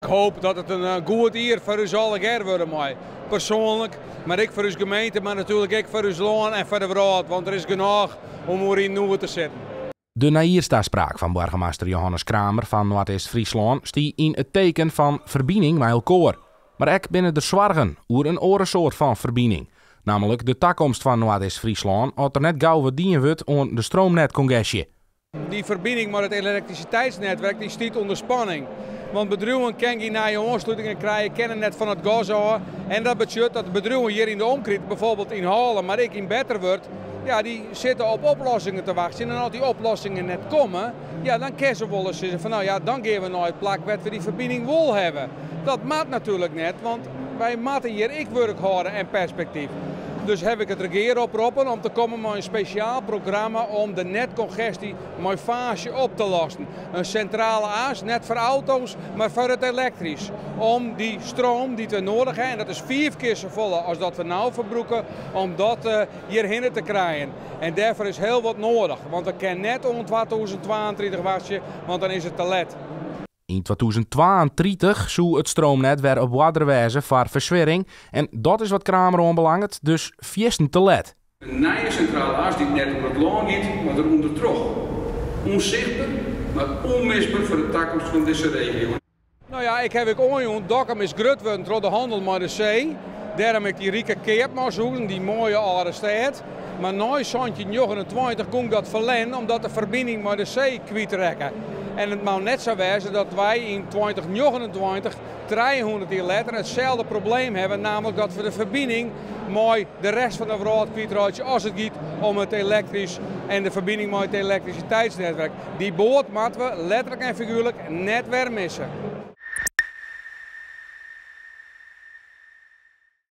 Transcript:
hoop dat het een goed jaar voor ons allen wordt. Maar persoonlijk, maar ik voor onze gemeente, maar natuurlijk ook voor ons land en voor de raad. Want er is genoeg om erin nu te zetten. De naïerstaatspraak van burgemeester Johannes Kramer van Noord-Est-Friesland stie in het teken van verbinding met elkaar. Maar ook binnen de zorgen over een andere soort van verbinding. Namelijk de toekomst van Noord-Est-Friesland als er net gauw wat dienen wordt aan de stroomnetcongestie. Die verbinding met het elektriciteitsnetwerk die stiet onder spanning. Want bedrijven kunnen naar je aansluitingen krijgen, kennen net van het gas aan. En dat betekent dat de bedrijven hier in de omkring, bijvoorbeeld in Halen, maar ook in Betterwerd, ja, die zitten op oplossingen te wachten. En als die oplossingen net komen, ja, dan kunnen ze wel eens zeggen van nou ja, dan gaan we naar het plak waar we die verbinding wil hebben. Dat mag natuurlijk net, want wij moeten hier ik werk houden en perspectief. Dus heb ik het regeren oproepen om te komen met een speciaal programma om de netcongestie met fase op te lossen. Een centrale aas, net voor auto's, maar voor het elektrisch. Om die stroom die we nodig hebben, en dat is 4 keer zo vol als dat we nou verbruiken, om dat hierheen te krijgen. En daarvoor is heel wat nodig, want we kunnen net om 2022 wachten, want dan is het te laat. In 2032 zou het stroomnet weer op water wijzen voor verswerring. En dat is wat Kramer aanbelangt, dus viesten te let. Een nieuwe centrale as die net om het land gaat, maar eronder terug. Onzichtbaar, maar onmisbaar voor de toekomst van deze regio. Nou ja, ik heb ook een Dokkum is groot worden door de handel met de zee. Daarom heb ik die rieke keep maar zoeken, die mooie oude stad. Maar nu, 2029, kon dat verlenen omdat de verbinding met de zee kwijtraken. En het mag net zo wezen dat wij in 2029, 300 jaar later, hetzelfde probleem hebben. Namelijk dat we de verbinding met de rest van de wereld kwijtraken als het gaat om het elektrisch en de verbinding met het elektriciteitsnetwerk. Die boot moeten we letterlijk en figuurlijk net weer missen.